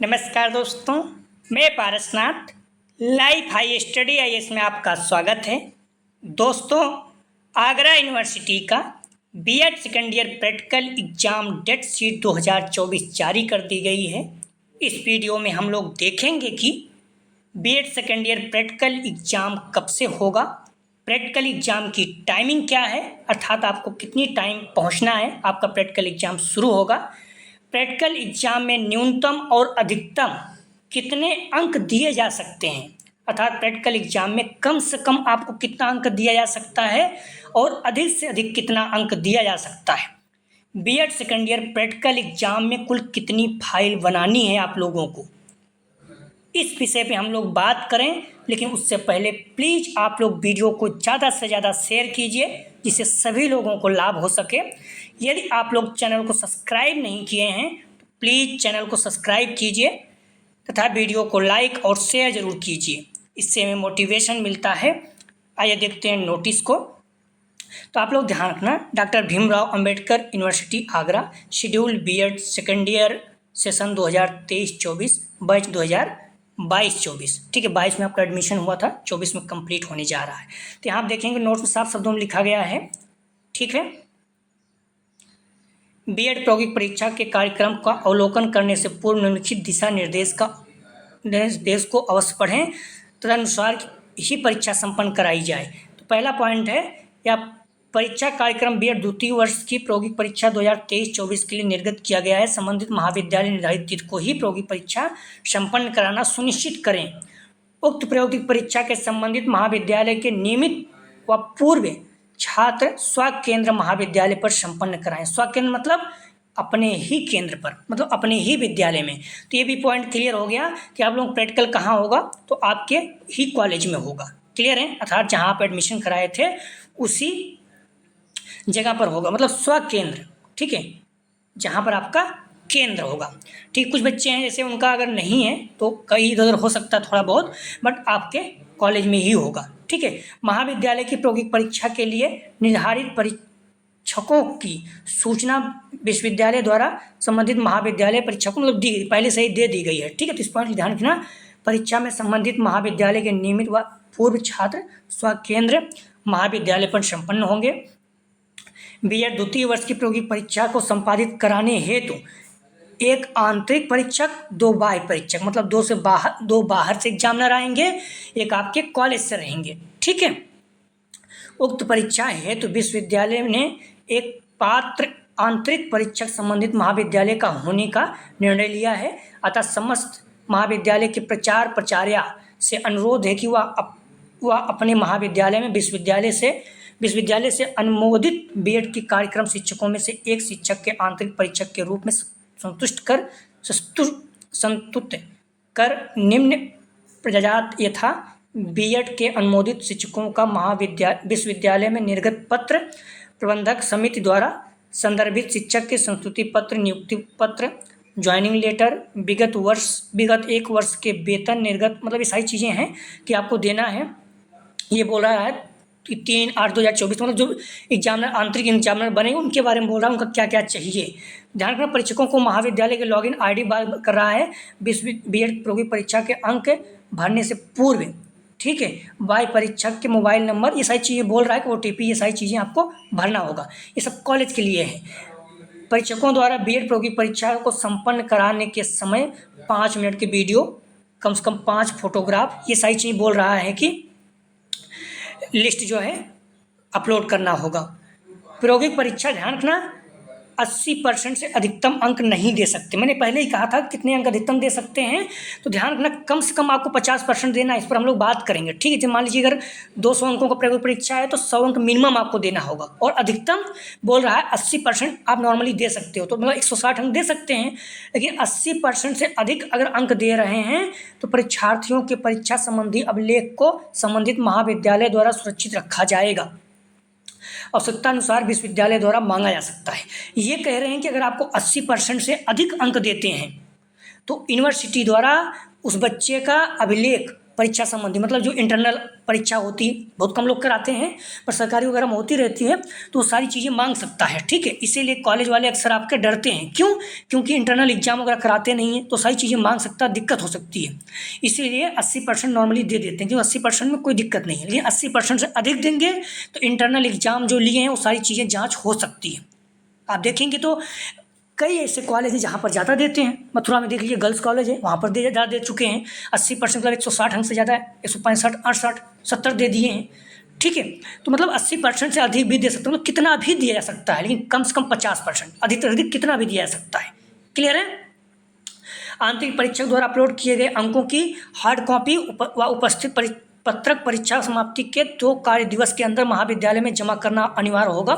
नमस्कार दोस्तों, मैं Parasnath life high study IAS में आपका स्वागत है। दोस्तों, आगरा यूनिवर्सिटी का BEd second year practical exam date sheet 2024 जारी कर दी गई है। इस वीडियो में हम लोग देखेंगे कि BEd second year practical exam कब से होगा, प्रैक्टिकल एग्जाम की टाइमिंग क्या है, अर्थात आपको कितनी टाइम पहुंचना है आपका प्रैक्टिकल एग्जाम शुरू होगा, प्रैक्टिकल एग्जाम में न्यूनतम और अधिकतम कितने अंक दिए जा सकते हैं, अर्थात प्रैक्टिकल एग्जाम में कम से कम आपको कितना अंक दिया जा सकता है और अधिक से अधिक कितना अंक दिया जा सकता है। BEd second year practical exam में कुल कितनी फाइल बनानी है आप लोगों को, इस विषय पे हम लोग बात करें। लेकिन उससे पहले प्लीज़ आप लोग वीडियो को ज़्यादा से ज़्यादा शेयर कीजिए जिससे सभी लोगों को लाभ हो सके। यदि आप लोग चैनल को सब्सक्राइब नहीं किए हैं तो प्लीज़ चैनल को सब्सक्राइब कीजिए तथा वीडियो को लाइक और शेयर ज़रूर कीजिए, इससे हमें मोटिवेशन मिलता है। आइए देखते हैं नोटिस को। तो आप लोग ध्यान रखना, doctor Bhimrao Ambedkar university Agra, schedule BEd second year session 2023-24 batch 2022-24, ठीक है। 22 में आपका एडमिशन हुआ था, 24 में कंप्लीट होने जा रहा है। तो यहाँ आप देखेंगे नोट्स में साफ शब्दों में लिखा गया है, ठीक है। बीएड प्रौद्योगिक परीक्षा के कार्यक्रम का अवलोकन करने से पूर्व निम्नलिखित दिशा निर्देश को अवश्य पढ़ें, तदनुसार ही परीक्षा संपन्न कराई जाए। तो पहला पॉइंट है, या परीक्षा कार्यक्रम बीएड द्वितीय वर्ष की प्रौद्योगिक परीक्षा 2023-24 के लिए निर्गत किया गया है। संबंधित महाविद्यालय निर्धारित तिथि को ही प्रौद्योगिक परीक्षा संपन्न कराना सुनिश्चित करें। उक्त प्रौद्योगिक परीक्षा के संबंधित महाविद्यालय के नियमित व पूर्व छात्र स्व केंद्र महाविद्यालय पर संपन्न कराएं। स्व केंद्र मतलब अपने ही केंद्र पर, मतलब अपने ही विद्यालय में। तो ये भी पॉइंट क्लियर हो गया कि आप लोग प्रैक्टिकल कहाँ होगा, तो आपके ही कॉलेज में होगा। क्लियर है, अर्थात जहाँ आप एडमिशन कराए थे उसी जगह पर होगा, मतलब स्व केंद्र, ठीक है, जहाँ पर आपका केंद्र होगा। ठीक, कुछ बच्चे हैं जैसे उनका अगर नहीं है तो कहीं इधर उधर हो सकता है थोड़ा बहुत, बट आपके कॉलेज में ही होगा, ठीक है। महाविद्यालय की प्रौद्योगिक परीक्षा के लिए निर्धारित परीक्षकों की सूचना विश्वविद्यालय द्वारा संबंधित महाविद्यालय परीक्षकों मतलब दी गई, पहले से ही दे दी गई है, ठीक है। तो इस पॉइंट ध्यान रखना, परीक्षा में संबंधित महाविद्यालय के नियमित व पूर्व छात्र स्व केंद्र महाविद्यालय पर संपन्न होंगे। बीएड द्वितीय वर्ष की प्रौद्योगिक परीक्षा को संपादित कराने हेतु एक आंतरिक परीक्षक, दो बाह्य परीक्षक, मतलब दो बाहर से एग्जामिनर आएंगे, एक आपके कॉलेज से रहेंगे, ठीक है। उक्त परीक्षा हेतु विश्वविद्यालय ने एक पात्र आंतरिक परीक्षक संबंधित महाविद्यालय का होने का निर्णय लिया है। अतः समस्त महाविद्यालय के प्राचार्य से अनुरोध है कि वह अपने महाविद्यालय में विश्वविद्यालय से अनुमोदित बीएड के कार्यक्रम शिक्षकों में से एक शिक्षक के आंतरिक परीक्षक के रूप में संतुष्ट कर निम्न प्रजात यथा बीएड के अनुमोदित शिक्षकों का विश्वविद्यालय में निर्गत पत्र, प्रबंधक समिति द्वारा संदर्भित शिक्षक के संस्तुति पत्र, नियुक्ति पत्र, ज्वाइनिंग लेटर, विगत एक वर्ष के वेतन निर्गत, मतलब ये सारी चीज़ें हैं कि आपको देना है। ये बोल रहा है कि 3/8/2024, मतलब जो एग्जामिनर आंतरिक एग्जामिनर बनेंगे उनके बारे में बोल रहा है, उनका क्या क्या चाहिए। ध्यान रखना, परीक्षकों को महाविद्यालय के लॉगिन आईडी कर रहा है बीएड प्रौद्योगिक परीक्षा के अंक भरने से पूर्व, ठीक है। बाह्य परीक्षक के मोबाइल नंबर, ये सारी चीज़ें बोल रहा है कि ओटीपी, ये सारी चीज़ें आपको भरना होगा। ये सब कॉलेज के लिए है। परीक्षकों द्वारा बीएड प्रौद्योगिक परीक्षा को संपन्न कराने के समय 5 मिनट के वीडियो, कम से कम 5 फोटोग्राफ, ये सारी चीज़ें बोल रहा है कि लिस्ट जो है अपलोड करना होगा। प्रौद्योगिक परीक्षा ध्यान रखना 80% से अधिकतम अंक नहीं दे सकते। मैंने पहले ही कहा था कितने अंक अधिकतम दे सकते हैं, तो ध्यान रखना कम से कम आपको 50% देना है। इस पर हम लोग बात करेंगे, ठीक है। जब मान लीजिए अगर 200 अंकों का प्रौद्योगिक परीक्षा है तो 100 अंक मिनिमम आपको देना होगा, और अधिकतम बोल रहा है 80% आप नॉर्मली दे सकते हो, तो मतलब 160 अंक दे सकते हैं। लेकिन 80% से अधिक अगर अंक दे रहे हैं तो परीक्षार्थियों के परीक्षा संबंधी अभिलेख को संबंधित महाविद्यालय द्वारा सुरक्षित रखा जाएगा। आवश्यकता अनुसार विश्वविद्यालय द्वारा मांगा जा सकता है। ये कह रहे हैं कि अगर आपको 80% से अधिक अंक देते हैं तो यूनिवर्सिटी द्वारा उस बच्चे का अभिलेख परीक्षा संबंधी, मतलब जो इंटरनल परीक्षा होती बहुत कम लोग कराते हैं, पर सरकारी वगैरह में होती रहती है, तो वो सारी चीज़ें मांग सकता है, ठीक है। इसीलिए कॉलेज वाले अक्सर आपके डरते हैं, क्यों? क्योंकि इंटरनल एग्जाम वगैरह कराते नहीं हैं, तो सारी चीज़ें मांग सकता है, दिक्कत हो सकती है। इसीलिए 80% नॉर्मली दे देते हैं, क्योंकि 80% में कोई दिक्कत नहीं है। लेकिन 80% से अधिक देंगे तो इंटरनल एग्जाम जो लिए हैं वो सारी चीज़ें जाँच हो सकती है। आप देखेंगे तो कई ऐसे कॉलेज हैं जहाँ पर ज़्यादा देते हैं। मथुरा में देख लीजिए गर्ल्स कॉलेज है, वहाँ पर ज़्यादा दे चुके हैं। 80% मतलब 160 अंक से ज़्यादा है, 165, 68, 70 दे दिए हैं, ठीक है। तो मतलब 80% से अधिक भी दे सकते हैं, मतलब कितना भी दिया जा सकता है, लेकिन कम से कम 50%, अधिक से अधिक कितना भी दिया जा सकता है। क्लियर है? आंतरिक परीक्षक द्वारा अपलोड किए गए अंकों की हार्ड कॉपी व उपस्थित पत्रक परीक्षा समाप्ति के 2 कार्य दिवस के अंदर महाविद्यालय में जमा करना अनिवार्य होगा।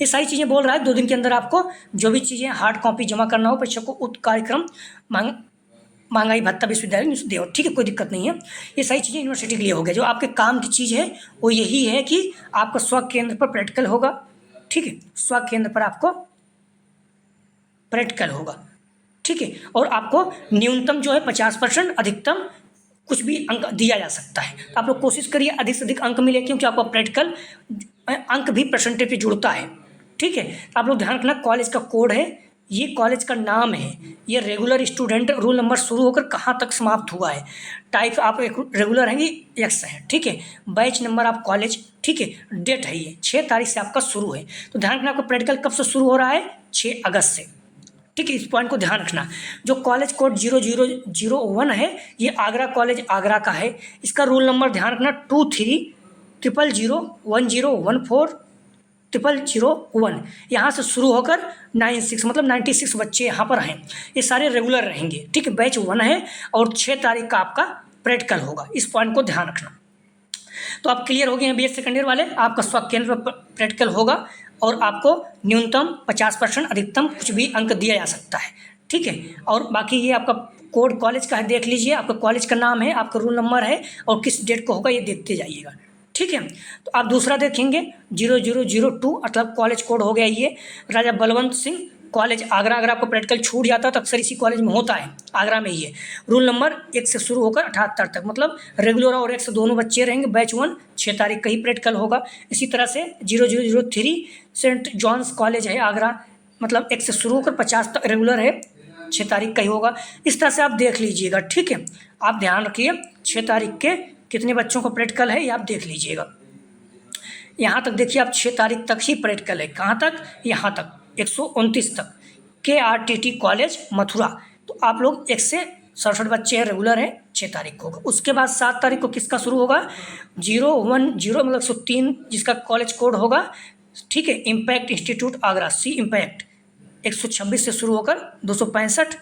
ये सारी चीज़ें बोल रहा है, 2 दिन के अंदर आपको जो भी चीज़ें हार्ड कॉपी जमा करना हो परीक्षा को, उक्त कार्यक्रम महंगाई भत्ता विश्वविद्यालय देव, ठीक है, कोई दिक्कत नहीं है। ये सारी चीज़ें यूनिवर्सिटी के लिए हो गया। जो आपके काम की चीज़ है वो यही है कि आपका स्व केंद्र पर प्रैक्टिकल होगा, ठीक है, स्व केंद्र पर आपको प्रैक्टिकल होगा, ठीक है। और आपको न्यूनतम जो है 50%, अधिकतम कुछ भी अंक दिया जा सकता है। तो आप लोग कोशिश करिए अधिक से अधिक अंक मिले, क्योंकि आपका प्रैक्टिकल अंक भी परसेंटेज पे जुड़ता है, ठीक है। तो आप लोग ध्यान रखना, कॉलेज का कोड है, ये कॉलेज का नाम है, ये रेगुलर स्टूडेंट रोल नंबर शुरू होकर कहाँ तक समाप्त हुआ है, टाइप आप रेगुलर हैं एक्स है, ठीक है, बैच नंबर आप कॉलेज, ठीक है, डेट है ये 6 तारीख से आपका शुरू है। तो ध्यान रखना, आपका प्रैक्टिकल कब से शुरू हो रहा है? 6 अगस्त से, ठीक है। इस पॉइंट को ध्यान रखना। जो कॉलेज कोड 0001 है, ये आगरा कॉलेज आगरा का है। इसका रोल नंबर ध्यान रखना 23001001, यहाँ से शुरू होकर 96, मतलब 96 बच्चे यहाँ पर हैं। ये सारे रेगुलर रहेंगे, ठीक है। बैच 1 है और 6 तारीख का आपका प्रैक्टिकल होगा। इस पॉइंट को ध्यान रखना। तो आप क्लियर हो गए हैं बीएड सेकेंड ईयर वाले, आपका स्व केंद्र पर प्रैक्टिकल होगा और आपको न्यूनतम 50%, अधिकतम कुछ भी अंक दिया जा सकता है, ठीक है। और बाकी ये आपका कोड कॉलेज का है, देख लीजिए, आपका कॉलेज का नाम है, आपका रोल नंबर है और किस डेट को होगा ये देखते जाइएगा, ठीक है। तो आप दूसरा देखेंगे 0002, मतलब कॉलेज कोड हो गया ये, राजा बलवंत सिंह कॉलेज आगरा। अगर आपको प्रैक्टिकल छूट जाता है तो अक्सर इसी कॉलेज में होता है, आगरा में ही है। रोल नंबर 1 से शुरू होकर 78 तक, मतलब रेगुलर और एक्स दोनों बच्चे रहेंगे। बैच 1 6 तारीख का ही प्रैक्टिकल होगा। इसी तरह से 0003 सेंट जॉन्स कॉलेज है आगरा, मतलब 1 से शुरू होकर 50 तक रेगुलर है, 6 तारीख का ही होगा। इस तरह से आप देख लीजिएगा, ठीक है। आप ध्यान रखिए 6 तारीख के कितने बच्चों को प्रैक्टिकल है ये आप देख लीजिएगा। यहाँ तक देखिए आप 6 तारीख तक ही प्रैक्टिकल है, कहाँ तक? यहाँ तक 129 तक, KRTT कॉलेज मथुरा। तो आप लोग 1 से 67 बच्चे हैं, रेगुलर है, 6 तारीख को होगा। उसके बाद 7 तारीख को किसका शुरू होगा? 010, मतलब 103, जिसका कॉलेज कोड होगा, ठीक है, इम्पैक्ट इंस्टीट्यूट आगरा, सी इम्पैक्ट, 126 से शुरू होकर 265,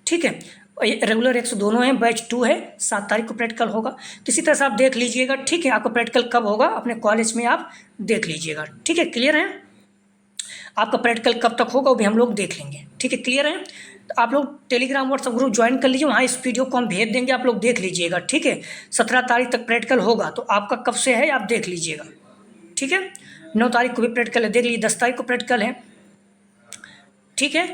ठीक है। रेगुलर 100 दोनों हैं, बैच 2 है, 7 तारीख को प्रैक्टिकल होगा। तो इसी तरह से आप देख लीजिएगा, ठीक है। आपका प्रैक्टिकल कब होगा अपने कॉलेज में आप देख लीजिएगा, ठीक है। क्लियर है? आपका प्रैक्टिकल कब तक होगा वो भी हम लोग देख लेंगे, ठीक है। क्लियर है? तो आप लोग टेलीग्राम व्हाट्सएप ग्रुप ज्वाइन कर लीजिए, वहाँ इस वीडियो को हम भेज देंगे, आप लोग देख लीजिएगा, ठीक है। 17 तारीख तक प्रैक्टिकल होगा, तो आपका कब से है आप देख लीजिएगा, ठीक है। 9 तारीख को भी प्रैक्टिकल है, देख लीजिए। 10 तारीख को प्रैक्टिकल है, ठीक है।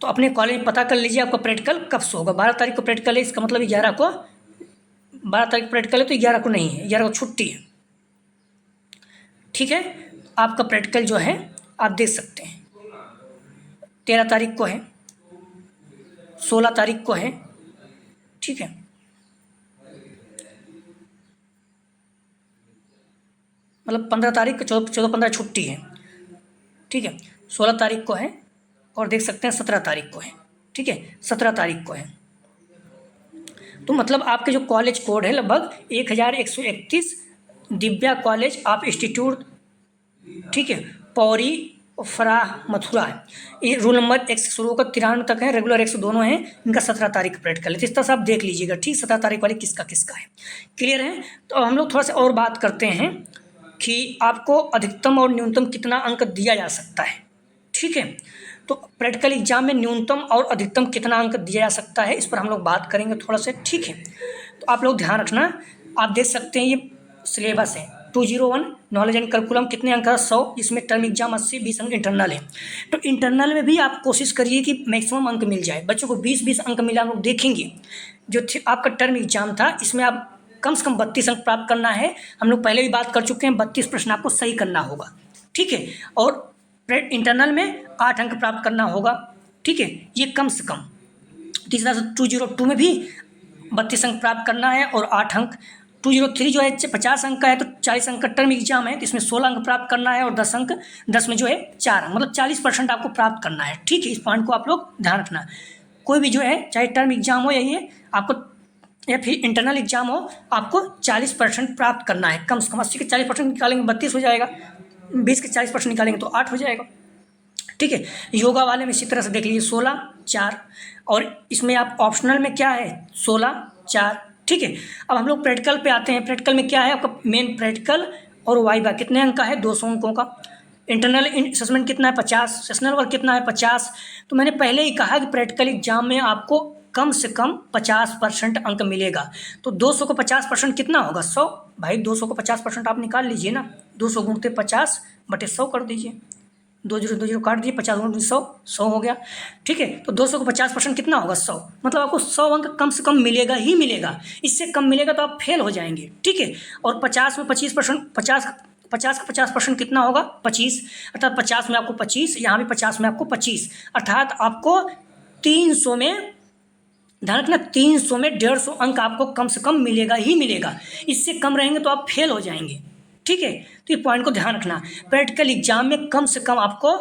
तो अपने कॉलेज में पता कर लीजिए आपका प्रैक्टिकल कब से होगा। 12 तारीख को प्रैक्टिकल है, इसका मतलब 11 को, 12 तारीख प्रैक्टिकल है तो 11 को नहीं है, 11 को छुट्टी है, ठीक है। आपका प्रैक्टिकल जो है आप देख सकते हैं, 13 तारीख को है, 16 तारीख को है, ठीक है। मतलब 15 तारीख को 14-15 छुट्टी है, ठीक है। 16 तारीख को है और देख सकते हैं 17 तारीख को है, ठीक है, 17 तारीख को है। तो मतलब आपके जो कॉलेज कोड है लगभग 1131 दिव्या कॉलेज ऑफ इंस्टीट्यूट, ठीक है, पौरी फराह मथुरा है। ये रोल नंबर 1 से शुरू होकर 93 तक है, रेगुलर 100 दोनों हैं, इनका 17 तारीख प्रैक्टिकल है। तो इस तरह से आप देख लीजिएगा, ठीक, 17 तारीख वाले किसका किसका है। क्लियर है? तो अब हम लोग थोड़ा सा और बात करते हैं कि आपको अधिकतम और न्यूनतम कितना अंक दिया जा सकता है, ठीक है। तो प्रैक्टिकल एग्जाम में न्यूनतम और अधिकतम कितना अंक दिया जा सकता है, इस पर हम लोग बात करेंगे थोड़ा सा, ठीक है। तो आप लोग ध्यान रखना, आप देख सकते हैं ये सिलेबस है, 201 नॉलेज एंड करिकुलम कितने अंक का 100, इसमें टर्म एग्जाम 80, 20 अंक इंटरनल है। तो इंटरनल में भी आप कोशिश करिए कि मैक्सिमम अंक मिल जाए। बच्चों को 20-20 अंक मिला, हम लोग देखेंगे। जो आपका टर्म एग्जाम था इसमें आप कम से कम 32 अंक प्राप्त करना है। हम लोग पहले भी बात कर चुके हैं, 32 प्रश्न आपको सही करना होगा, ठीक है। और इंटरनल में 8 अंक प्राप्त करना होगा, ठीक है, ये कम से कम। तीसरा 202 में भी 32 अंक प्राप्त करना है और 8 अंक। 203 जो है 50 अंक का है, तो 40 अंक का टर्म एग्जाम है, तो इसमें 16 अंक प्राप्त करना है और 10 अंक, 10 में जो है 4 अंक, मतलब 40% आपको प्राप्त करना है, ठीक है। इस पॉइंट को आप लोग ध्यान रखना। कोई भी जो है, चाहे टर्म एग्जाम हो या ये आपको, या फिर इंटरनल एग्जाम हो, आपको 40% प्राप्त करना है कम से कम। 80 के 40% निकालेंगे 32 हो जाएगा, 20 के 40% निकालेंगे तो 8 हो जाएगा, ठीक है। योगा वाले में इसी तरह से देख लीजिए 16, 4, और इसमें आप ऑप्शनल में क्या है 16, 4, ठीक है। अब हम लोग प्रैक्टिकल पे आते हैं। प्रैक्टिकल में क्या है आपका मेन प्रैक्टिकल और वाइवा कितने अंक का है 200 अंकों का। इंटरनल असेसमेंट कितना है 50, सेशनल वर्क कितना है 50। तो मैंने पहले ही कहा कि प्रैक्टिकल एग्जाम में आपको कम से कम 50% अंक मिलेगा। तो 200 को 50% कितना होगा 100। भाई 200 को 50% आप निकाल लीजिए ना, 200 गुणते 50 बटे 100 कर दीजिए, 2 जीरो 2 जीरो काट दिए, 50 गुणते 100, 100 हो गया, ठीक है। तो 200 को 50% कितना होगा 100, मतलब आपको 100 अंक कम से कम मिलेगा ही मिलेगा। इससे कम मिलेगा तो आप फेल हो जाएंगे, ठीक है। और 50 में 25%, 50 का 50% कितना होगा 25, अर्थात 50 में आपको 25, यहाँ भी 50 में आपको 25, अर्थात आपको 300 में, ध्यान रखना 300 में 150 अंक आपको कम से कम मिलेगा ही मिलेगा। इससे कम रहेंगे तो आप फेल हो जाएंगे, ठीक है। तो ये पॉइंट को ध्यान रखना। प्रैक्टिकल एग्जाम में कम से कम आपको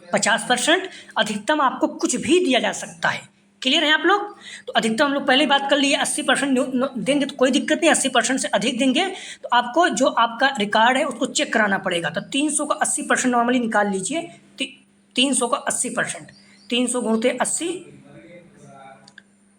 50%, अधिकतम आपको कुछ भी दिया जा सकता है। क्लियर है आप लोग। तो अधिकतम हम लोग पहले बात कर लिए 80% देंगे तो कोई दिक्कत नहीं, 80% से अधिक देंगे तो आपको जो आपका रिकॉर्ड है उसको चेक कराना पड़ेगा। तो 300 का 80% नॉर्मली निकाल लीजिए। 300 का 80%, 300 गुणते 80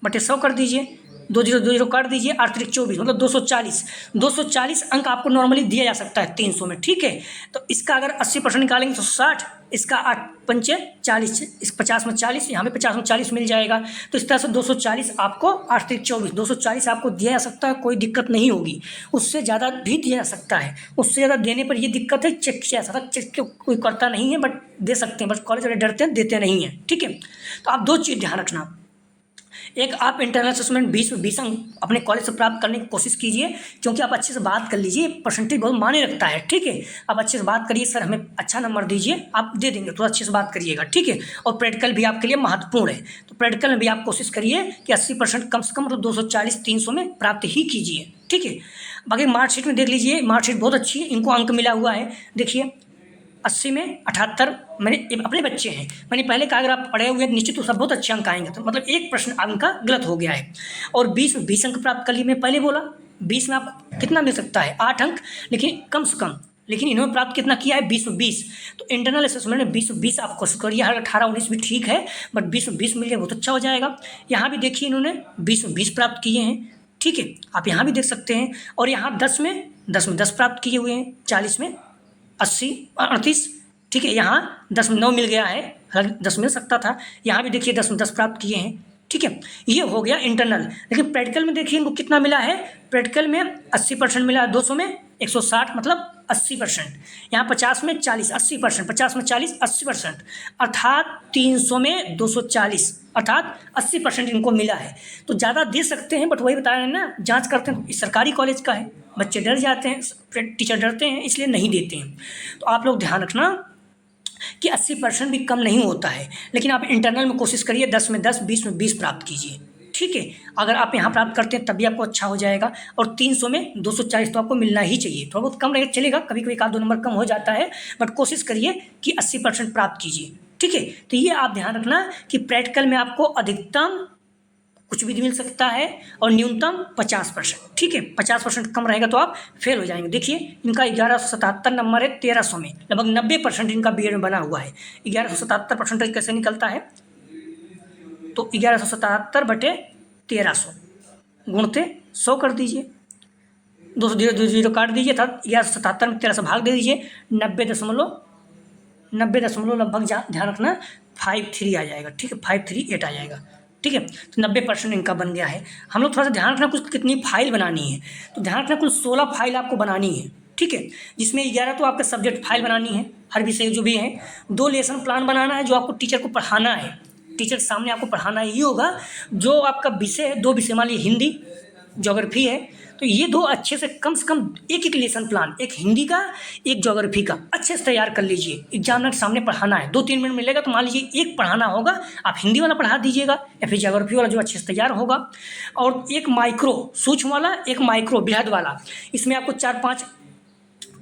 बटे 100 कर दीजिए, 2 जीरो 2 जीरो काट दीजिए, 8 त्रिक 24, मतलब 240 अंक आपको नॉर्मली दिया जा सकता है 300 में, ठीक है। तो इसका अगर 80% निकालेंगे तो 60, इसका 8 पंचे 40, इस 50 में 40, यहाँ पे 50 में 40 मिल जाएगा। तो इस तरह से 240 आपको, 8 त्रिक 24, 240 आपको दिया जा सकता है, कोई दिक्कत नहीं होगी। उससे ज़्यादा भी दिया जा सकता है, उससे ज़्यादा देने पर ये दिक्कत है, चेक किया जा सकता है, चेक कोई करता नहीं है, बट दे सकते हैं, बस कॉलेज वाले डरते हैं, देते नहीं हैं, ठीक है। तो आप 2 चीज़ ध्यान रखना। एक, आप इंटरनल असेसमेंट 20 अंक अपने कॉलेज से प्राप्त करने की कोशिश कीजिए, क्योंकि आप अच्छे से बात कर लीजिए, परसेंटेज बहुत मायने रखता है, ठीक है। आप अच्छे से बात करिए, सर हमें अच्छा नंबर दीजिए, आप दे देंगे, थोड़ा अच्छे से बात करिएगा, ठीक है। और प्रैक्टिकल भी आपके लिए महत्वपूर्ण है, तो प्रैक्टिकल में भी आप कोशिश करिए कि 80% कम से कम, मतलब 240 300 में प्राप्त ही कीजिए, ठीक है। बाकी मार्कशीट में देख लीजिए, मार्कशीट बहुत अच्छी है, इनको अंक मिला हुआ है, देखिए 80 में 78, मैंने अपने बच्चे हैं, मैंने पहले कहा अगर आप पढ़े हुए हैं निश्चित तो सब बहुत अच्छे अंक आएंगे, तो मतलब एक प्रश्न आपका गलत हो गया है। और 20 अंक प्राप्त कर लिए, मैं पहले बोला 20 में आपको कितना मिल सकता है 8 अंक, लेकिन कम से कम, लेकिन इन्होंने प्राप्त कितना किया है 20। तो इंटरनल असेसमेंट में 20 आप कोशिश करिए, हर 18-19 भी ठीक है, बट 20 मिल गया बहुत अच्छा हो जाएगा। यहाँ भी देखिए इन्होंने 20 प्राप्त किए हैं, ठीक है, आप यहाँ भी देख सकते हैं। और यहाँ 10 में 10 प्राप्त किए हुए हैं, 40 में 80 38, ठीक है। यहाँ 10 में 9 मिल गया है, 10 मिल सकता था, यहाँ भी देखिए 10 में 10 प्राप्त किए हैं, ठीक है। ये हो गया इंटरनल। लेकिन प्रैक्टिकल में देखिए इनको कितना मिला है, प्रैक्टिकल में 80% मिला है, 200 में 160, मतलब 80%। यहाँ 50 में 40, 80%, 50 में 40, 80%, अर्थात 300 में 240, अर्थात 80% इनको मिला है। तो ज़्यादा दे सकते हैं, बट वही बता रहे हैं ना, जांच करते हैं, सरकारी कॉलेज का है, बच्चे डर जाते हैं, टीचर डरते हैं, इसलिए नहीं देते हैं। तो आप लोग ध्यान रखना कि 80% भी कम नहीं होता है, लेकिन आप इंटरनल में कोशिश करिए 10 में 10, 20 में 20 प्राप्त कीजिए, ठीक है। अगर आप यहाँ प्राप्त करते हैं तभी आपको अच्छा हो जाएगा। और 300 में 240 तो आपको मिलना ही चाहिए, थोड़ा बहुत कम रहे चलेगा, कभी कभी 1-2 नंबर कम हो जाता है, बट कोशिश करिए कि 80% प्राप्त कीजिए, ठीक है। तो ये आप ध्यान रखना कि प्रैक्टिकल में आपको अधिकतम कुछ भी मिल सकता है और न्यूनतम 50%, ठीक है। 50% कम रहेगा तो आप फेल हो जाएंगे। देखिए इनका 1177 नंबर है 1300 में, लगभग 90% इनका बीएड में बना हुआ है। 1177% कैसे निकलता है, तो 1177 बटे 1300 गुणते 100 कर दीजिए, 200 0 काट दीजिए, था 1177 में 1300 भाग दे दीजिए, 90 लगभग ध्यान रखना 53 आ जाएगा, ठीक है, 538 आ जाएगा, ठीक है। तो 90% इनका बन गया है। हम लोग थोड़ा सा ध्यान रखना कुछ कितनी फाइल बनानी है, तो ध्यान रखना कुल 16 फाइल आपको बनानी है, ठीक है, जिसमें 11 तो आपका सब्जेक्ट फाइल बनानी है, हर विषय जो भी है। 2 लेसन प्लान बनाना है जो आपको टीचर को पढ़ाना है, टीचर के सामने आपको पढ़ाना ही होगा। जो आपका विषय है, 2 विषय मान लीजिए हिंदी, ज्योग्राफी है, तो ये 2 अच्छे से कम एक लेसन प्लान, एक हिंदी का, एक ज्योग्राफी का अच्छे से तैयार कर लीजिए। एग्जामिनर के सामने पढ़ाना है, 2-3 मिनट मिलेगा तो मान लीजिए एक पढ़ाना होगा, आप हिंदी वाला पढ़ा दीजिएगा या फिर ज्योग्राफी वाला जो अच्छे से तैयार होगा। और एक माइक्रो सूक्ष्म वाला, एक माइक्रो बृहद वाला, इसमें आपको 4-5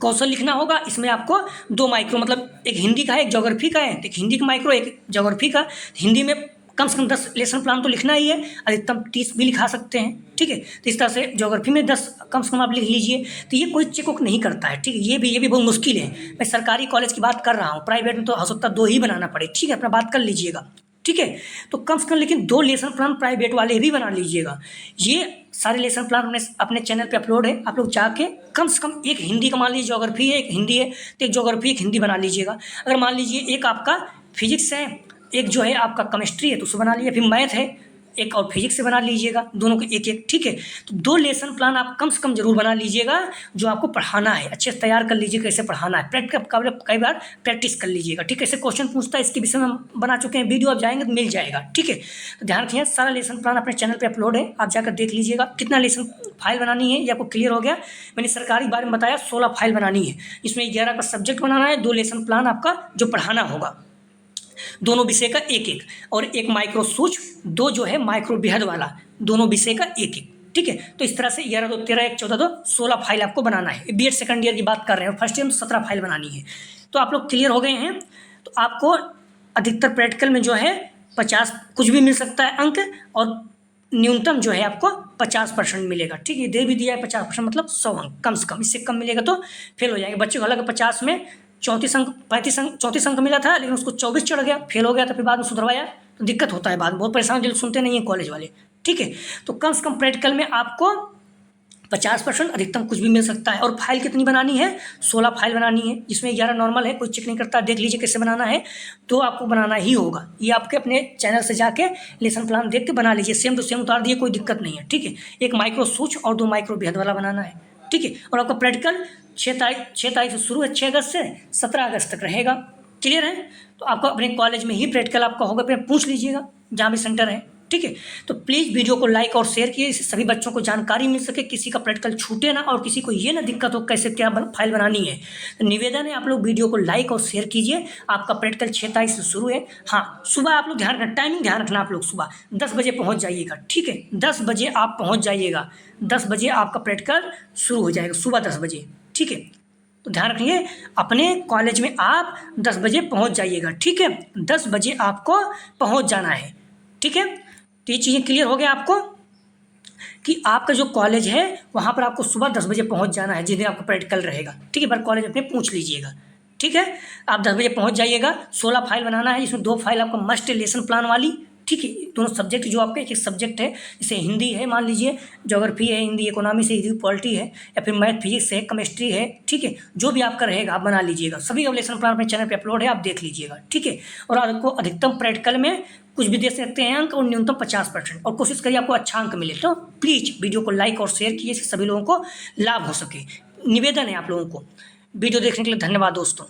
क्वेश्चन लिखना होगा। इसमें आपको 2 माइक्रो, मतलब एक हिंदी का है, एक ज्योग्राफी का है, एक हिंदी का माइक्रो, एक ज्योग्राफी का। हिंदी में कम से कम 10 लेसन प्लान तो लिखना ही है, अधिकतम 30 भी लिखा सकते हैं, ठीक है। तो इस तरह से ज्योग्राफी में 10 कम से कम आप लिख लीजिए। तो ये कोई चेक वक नहीं करता है, ठीक है। ये भी बहुत मुश्किल है। मैं सरकारी कॉलेज की बात कर रहा हूँ, प्राइवेट में तो हो सकता है 2 ही बनाना पड़े, ठीक है, अपना बात कर लीजिएगा, ठीक है। तो कम से कम लेकिन 2 लेसन प्लान प्राइवेट वाले भी बना लीजिएगा। ये सारे लेसन प्लान अपने चैनल पे अपलोड है, आप लोग जाके कम से कम एक हिंदी का मान लीजिए, ज्योग्राफी है, एक हिंदी है, तो एक ज्योग्राफी एक हिंदी बना लीजिएगा। अगर मान लीजिए एक आपका फिजिक्स है, एक जो है आपका केमिस्ट्री है, तो उससे बना लीजिए, फिर मैथ है एक और फिजिक्स से बना लीजिएगा, दोनों को एक-एक, ठीक है। तो 2 लेसन प्लान आप कम से कम जरूर बना लीजिएगा जो आपको पढ़ाना है, अच्छे से तैयार कर लीजिए कैसे पढ़ाना है। कई बार प्रैक्टिस कर लीजिएगा, ठीक है। कैसे क्वेश्चन पूछता है इसके विषय में हम बना चुके हैं, वीडियो आप जाएंगे तो मिल जाएगा, ठीक है। तो ध्यान रखिए, सारा लेसन प्लान अपने चैनल पर अपलोड है, आप जाकर देख लीजिएगा। कितना लेसन फाइल बनानी है ये आपको क्लियर हो गया। मैंने सरकारी बारे में बताया 16 फाइल बनानी है, इसमें 11 का सब्जेक्ट बनाना है, 2 लेसन प्लान आपका जो पढ़ाना होगा, दोनों विषय का एक-एक, और एक माइक्रो सूक्ष्म, 2 जो है माइक्रो बृहद वाला, दोनों विषय का एक-एक, ठीक है। तो इस तरह से 11 2 13 1 14 2 16 फाइल आपको बनाना है। बीएड सेकंड ईयर की बात कर रहे हैं, फर्स्ट ईयर में 17 फाइल बनानी है। तो आप लोग क्लियर हो गए हैं। तो आपको अधिकतर प्रैक्टिकल में जो है 50 कुछ भी मिल सकता है अंक, और न्यूनतम जो है आपको 50% मिलेगा, ठीक है। दे भी दिया है 50%, मतलब 100 अंक कम से कम, इससे कम मिलेगा तो फेल हो जाएंगे बच्चे को। हालांकि 50 में 34 अंक 34 अंक मिला था, लेकिन उसको 24 चढ़ गया, फेल हो गया, तो फिर बाद में सुधरवाया। तो दिक्कत होता है, बाद में बहुत परेशान, जल्दी सुनते नहीं है कॉलेज वाले, ठीक है। तो कम से कम प्रैक्टिकल में आपको 50%, अधिकतम कुछ भी मिल सकता है। और फाइल कितनी बनानी है? 16 फाइल बनानी है, जिसमें 11 नॉर्मल है, कोई चेक नहीं करता। देख लीजिए कैसे बनाना है, तो आपको बनाना ही होगा। ये आपके अपने चैनल से जाके लेसन प्लान देख के बना लीजिए, सेम टू सेम उतार दिए, कोई दिक्कत नहीं है, ठीक है। एक माइक्रो सूक्ष्म और 2 माइक्रो बृहद वाला बनाना है, ठीक है। और आपका प्रैक्टिकल 6 तारीख से शुरू है, 6 अगस्त से 17 अगस्त तक रहेगा, क्लियर है। तो आपको अपने कॉलेज में ही प्रैक्टिकल आपका होगा, फिर पूछ लीजिएगा जहाँ भी सेंटर है, ठीक है। तो प्लीज़ वीडियो को लाइक और शेयर कीजिए, इससे सभी बच्चों को जानकारी मिल सके, किसी का प्रैक्टिकल छूटे ना, और किसी को ये ना दिक्कत हो कैसे क्या फाइल बनानी है। तो निवेदन है, आप लोग वीडियो को लाइक और शेयर कीजिए। आपका प्रैक्टिकल 6 तारीख से शुरू है। हाँ, सुबह आप लोग ध्यान रखना, टाइमिंग ध्यान रखना, आप लोग सुबह 10 बजे पहुँच जाइएगा, ठीक है। 10 बजे आप पहुँच जाइएगा, 10 बजे आपका प्रैक्टिकल शुरू हो जाएगा, सुबह 10 बजे, ठीक है। तो ध्यान रखिए, अपने कॉलेज में आप 10 बजे पहुँच जाइएगा, ठीक है। 10 बजे आपको पहुँच जाना है, ठीक है। तो ये चीज़ें क्लियर हो गया आपको कि आपका जो कॉलेज है वहाँ पर आपको सुबह 10 बजे पहुँच जाना है, जिस दिन आपका प्रैक्टिकल रहेगा, ठीक है। पर कॉलेज अपने पूछ लीजिएगा, ठीक है। आप 10 बजे पहुँच जाइएगा। 16 फाइल बनाना है, जिसमें 2 फाइल आपको मस्ट लेसन प्लान वाली, ठीक है। दोनों सब्जेक्ट जो आपके, एक सब्जेक्ट है जैसे हिंदी है, मान लीजिए ज्योग्राफी है, हिंदी इकोनॉमिक्स है, हिंदी पॉलिटी है, या फिर मैथ फिजिक्स है, केमिस्ट्री है, ठीक है। जो भी आपका रहेगा आप बना लीजिएगा। सभी का लेसन प्लान अपने चैनल पे अपलोड है, आप देख लीजिएगा, ठीक है। और आपको अधिकतम प्रैक्टिकल में कुछ भी दे सकते हैं अंक, और न्यूनतम 50%, और कोशिश करिए आपको अच्छा अंक मिले। तो प्लीज़ वीडियो को लाइक और शेयर कीजिए, सभी लोगों को लाभ हो सके। निवेदन है आप लोगों को। वीडियो देखने के लिए धन्यवाद दोस्तों।